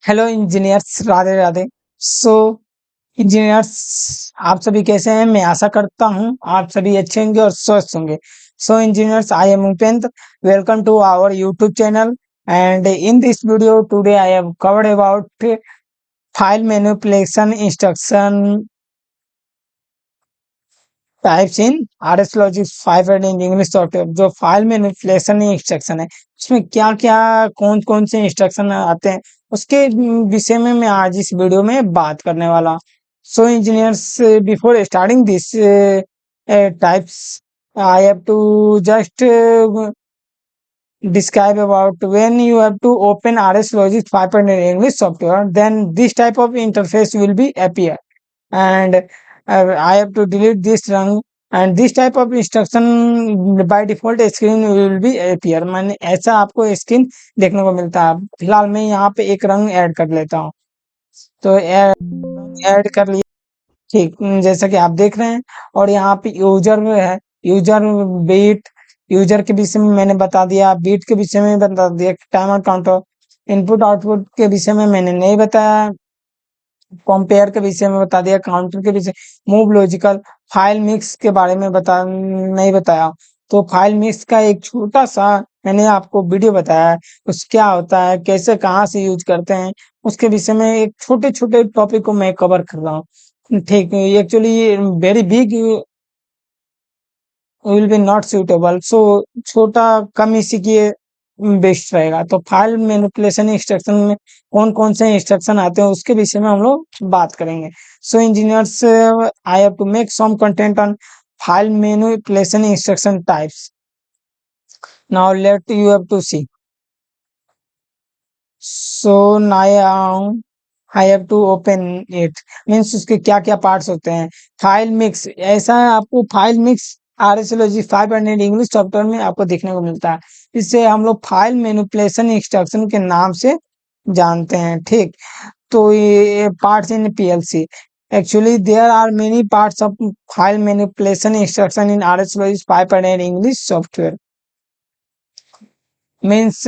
Hello engineers, Radhe Radhe. So engineers, आप सभी कैसे हैं? मैं आशा करता हूं आप सभी अच्छे होंगे और स्वस्थ होंगे। So engineers, I am Upendra. Welcome to our YouTube channel. And in this video today I have covered about file manipulation instruction types in RS Logic 5 and in English software. जो फाइल मैनिपुलेशन इंस्ट्रक्शन है, उसमें क्या क्या कौन कौन से instruction आते हैं, उसके विषय में मैं आज इस वीडियो में बात करने वाला हूँ। So engineers, before starting this types, I have to just describe about when you have to open RS Logic 5 in English software, then this type of interface will be appear, and I have to delete this rung, and this type of instruction by default screen will be appear। मैंने ऐसा आपको screen देखने को मिलता है। फिलहाल मैं यहाँ पे एक रंग ऐड कर लेता हूँ, तो ऐड कर लिया। ठीक, जैसा कि आप देख रहे हैं। और यहाँ पे यूजर है, यूजर बीट, यूजर के विषय में मैंने बता दिया, बीट के विषय में बता दिया, टाइमर काउंटर, इनपुट आउटपुट के विषय में मैंने नहीं बताया, कंपेयर के विषय में बता दिया, काउंटर के विषय, मूव लॉजिकल, फाइल मिक्स के बारे में बता नहीं बताया। तो फाइल मिक्स का एक छोटा सा मैंने आपको वीडियो बताया है, उस क्या होता है, कैसे कहाँ से यूज करते हैं, उसके विषय में एक छोटे छोटे टॉपिक को मैं कवर कर रहा हूँ। ठीक, actually very big will be not suitable. So छोटा कम ही सीखिए, बेस्ट रहेगा। तो फाइल मैनिपुलेशन इंस्ट्रक्शन में कौन कौन से इंस्ट्रक्शन आते हैं, उसके विषय में हम लोग बात करेंगे। So engineers, I have to make some content on file manipulation instruction types. Now let you have to see. So now I have to open it, means उसके क्या क्या पार्ट्स होते हैं। फाइल मिक्स, ऐसा है आपको file mix RS Logic 5 and English software में आपको देखने को मिलता है। इससे हम लोग फाइल मैनिपुलेशन इंस्ट्रक्शन के नाम से जानते हैं। ठीक, तो ये parts in PLC, actually there are many parts of file manipulation instruction in RS Logic 5 and English software. Means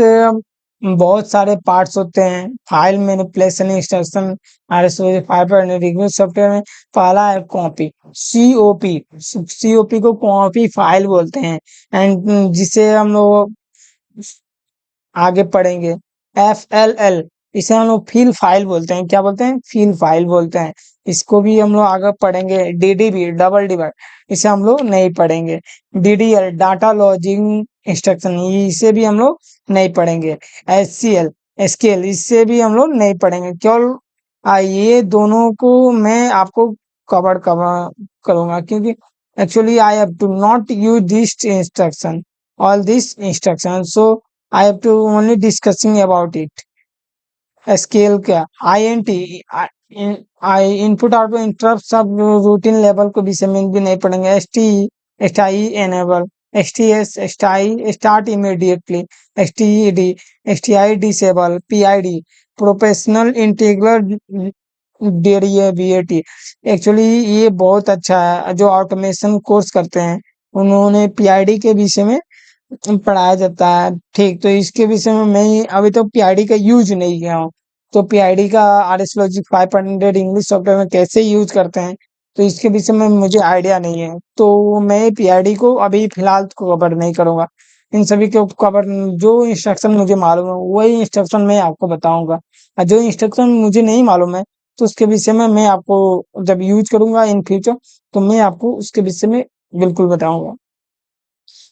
बहुत सारे पार्ट्स होते हैं file manipulation instruction RS Logic 5 and English software में। पहला है कॉपी, COP को कॉपी फाइल बोलते हैं। एंड जिसे हम लोग आगे पढ़ेंगे FLL, इसे हम लोग फील फाइल बोलते हैं। क्या बोलते हैं? फील फाइल बोलते हैं। इसको भी हम लोग आगे पढ़ेंगे। DDB, डबल डिवाइड, इसे हम लोग नहीं पढ़ेंगे। DDL, डाटा लॉजिंग इंस्ट्रक्शन, इसे भी हम लोग नहीं पढ़ेंगे। SCL, स्केल, इससे भी हम लोग नहीं पढ़ेंगे। केवल ये दोनों को मैं आपको कवर करूंगा, क्योंकि actually I have to not use this instruction, all these instructions, so I have to only discussing about it। Scale क्या, INT, इनपुट आउटपुट इंटरप्ट सब रूटीन लेवल को विषय में भी नहीं पढ़ेंगे। STI enable, STS start immediately, STI disable, PID professional integral derivative. Actually ये बहुत अच्छा है, जो ऑटोमेशन कोर्स करते हैं उन्होंने PID के विषय में पढ़ाया जाता है। ठीक, तो इसके विषय में मैं अभी तो PID का यूज नहीं किया हूँ। तो PID का RS Logic 500 इंग्लिश सॉफ्टवेयर में कैसे यूज करते हैं, तो इसके विषय में मुझे आइडिया नहीं है। तो मैं PID को अभी फिलहाल तो कवर नहीं करूंगा। इन सभी के कवर, जो इंस्ट्रक्शन मुझे मालूम है वही इंस्ट्रक्शन मैं आपको बताऊंगा, और जो इंस्ट्रक्शन मुझे नहीं मालूम है तो उसके विषय में मैं आपको जब यूज करूंगा इन फ्यूचर, तो मैं आपको उसके विषय में बिल्कुल बताऊंगा।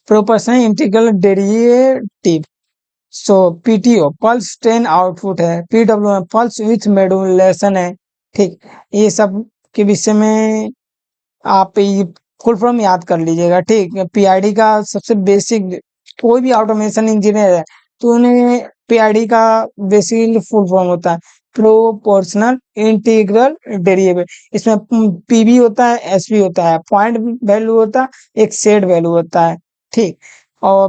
प्रोपोर्शनल इंटीग्रल डेरिवेटिव, सो PTO पल्स ट्रेन आउटपुट है, PWM पल्स विथ मॉड्यूलेशन है। ठीक, ये सब के विषय में आप ये फुल फॉर्म याद कर लीजिएगा। ठीक, PID का सबसे बेसिक, कोई भी ऑटोमेशन इंजीनियर है तो उन्हें PID का बेसिक फुल फॉर्म होता है प्रोपोर्शनल इंटीग्रल डेरिवेटिव। इसमें PV होता है, SV होता है, पॉइंट वैल्यू होता है, एक सेट वैल्यू होता है। ठीक, और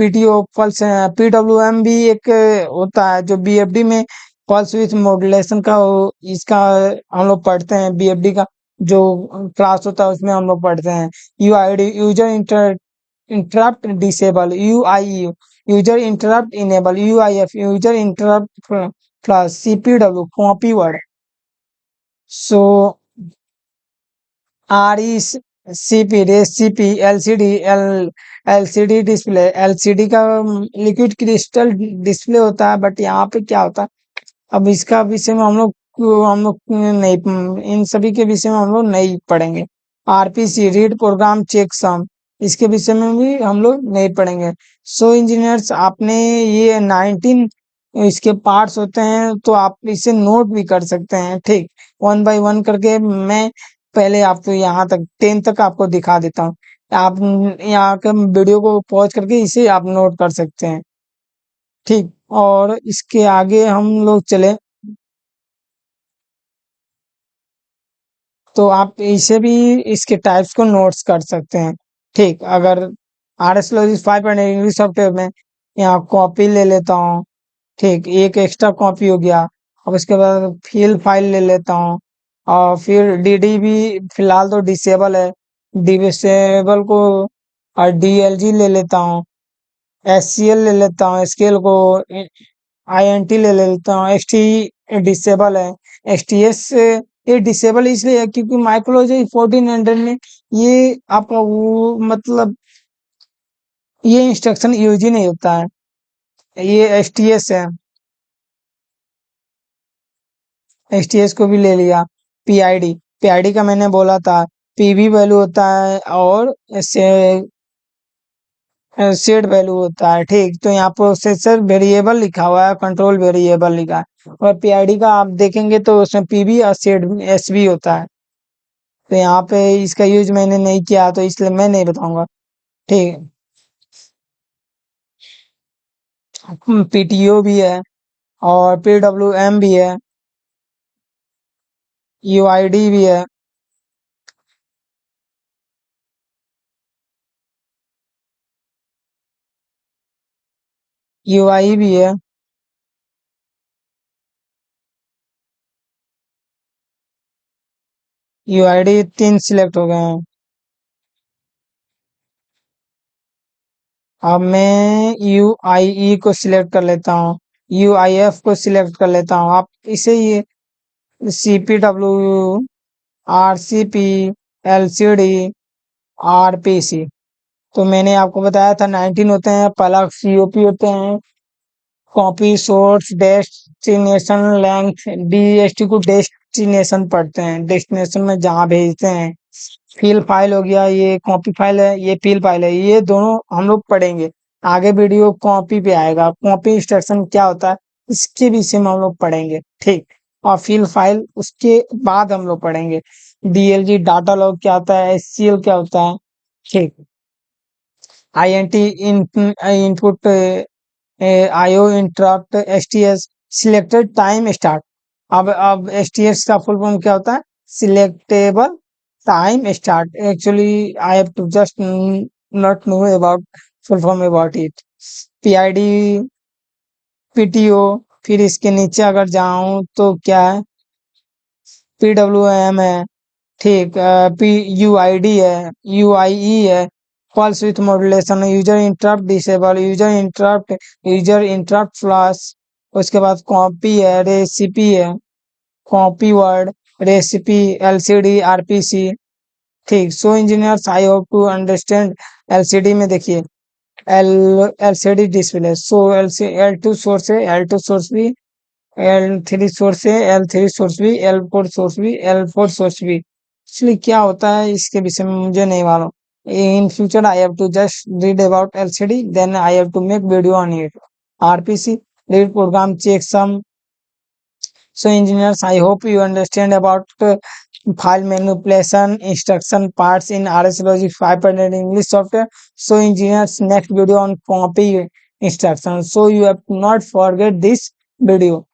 PTO पल्स, PWM भी एक होता है जो BFD में पल्स विथ मॉड्यूलेशन का इसका हम लोग पढ़ते हैं। BFD का जो क्लास होता है उसमें हम लोग पढ़ते हैं। UID, user interrupt disable, UIU user interrupt enable, UIF user interrupt plus CPW copy word. So RECP recipe LCD display, LCD का लिक्विड क्रिस्टल डिस्प्ले होता है, बट यहाँ पे क्या होता है, अब इसका विषय में हम लोग नहीं, इन सभी के विषय में हम लोग नहीं पढ़ेंगे। RPC रीड प्रोग्राम चेक सम, इसके विषय में भी हम लोग नहीं पढ़ेंगे। सो इंजीनियर्स, आपने ये 19 इसके पार्ट्स होते हैं, तो आप इसे नोट भी कर सकते हैं, ठीक। 1 बाय 1 करके मैं पहले आपको यहाँ तक 10 तक आपको दिखा देता हूँ। आप यहाँ के वीडियो को पॉज करके इसे आप नोट कर सकते हैं, ठीक। और इसके आगे हम लोग चले, तो आप इसे भी इसके टाइप्स को नोट्स कर सकते हैं, ठीक। अगर RS Logic 5 इंग्लिश सॉफ्टवेयर में यहाँ कॉपी ले लेता हूँ, ठीक, एक एक्स्ट्रा कॉपी हो गया। अब उसके बाद फिल फाइल ले लेता हूँ, और फिर DD भी फिलहाल तो डिसेबल है, डिसेबल को, और DLG ले लेता हूँ, SCL ले लेता हूँ, SQL को, INT ले लेता हूँ, XT डिसेबल है, XTS ये डिसेबल इसलिए है क्योंकि माइक्रोलॉजी 1400 में ये आपका वो मतलब ये इंस्ट्रक्शन यूज ही नहीं होता है, ये STS है। STS को भी ले लिया। PID का मैंने बोला था, PV वैल्यू होता है और सेट वैल्यू होता है, ठीक। तो यहाँ प्रोसेसर वेरिएबल लिखा हुआ है, कंट्रोल वेरिएबल लिखा है, और PID का आप देखेंगे तो उसमें PV और सेट SV होता है। तो यहाँ पे इसका यूज मैंने नहीं किया, तो इसलिए मैं नहीं बताऊंगा, ठीक। PTO भी है, और PWM भी है, UID भी है, UI भी है। UID 3 सिलेक्ट हो गए हैं। अब मैं UIE को सिलेक्ट कर लेता हूँ, UIF को सिलेक्ट कर लेता हूँ। आप इसे ये CPW, RCP, LCD, RPC, तो मैंने आपको बताया था 19 होते हैं। पहला COP होते हैं, copy source destination length, DST को डेस्टिनेशन पढ़ते हैं, डेस्टिनेशन में जहाँ भेजते हैं। फिल फाइल हो गया, ये कॉपी फाइल है, ये फिल फाइल है, ये दोनों हम लोग पढ़ेंगे आगे। वीडियो कॉपी पे आएगा, कॉपी इंस्ट्रक्शन क्या होता है इसके विषय में हम लोग पढ़ेंगे, ठीक। और फिल फाइल उसके बाद हम लोग पढ़ेंगे। DLG डाटा लॉग क्या होता है, SCL क्या होता है, ठीक। INT input, IO interrupt, STS selected time start. अब STS का फुल फॉर्म क्या होता है, selectable time start. Actually I have to just not know about full form about it. PID, PTO, फिर इसके नीचे अगर जाऊं तो क्या है, PWM है, ठीक। UID है, UIE है, pulse with modulation, user interrupt flash. उसके बाद कॉपी है, रेसिपी है, copy word, recipe, LCD, RPC, ठीक। So engineers, I hope to understand. LCD में देखिए, L LCD display, so L2 source है, L2 सोर्स भी, L3 सोर्स है, L3 सोर्स भी, L4 सोर्स भी, L4 सोर्स भी। एक्चुअली क्या होता है इसके विषय में मुझे नहीं मालूम। In future I have to just read about LCD, then I have to make video on it. RPC read program check sum. So engineers, I hope you understand about file manipulation instruction parts in RS Logic 500 English software. So engineers, next video on copy instructions. So you have to not forget this video,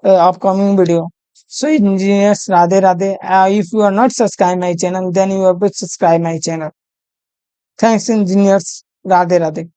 upcoming video. So engineers, Radhe Radhe. If you are not subscribed my channel, then you have to subscribe my channel. Thanks engineers. Radhe Radhe.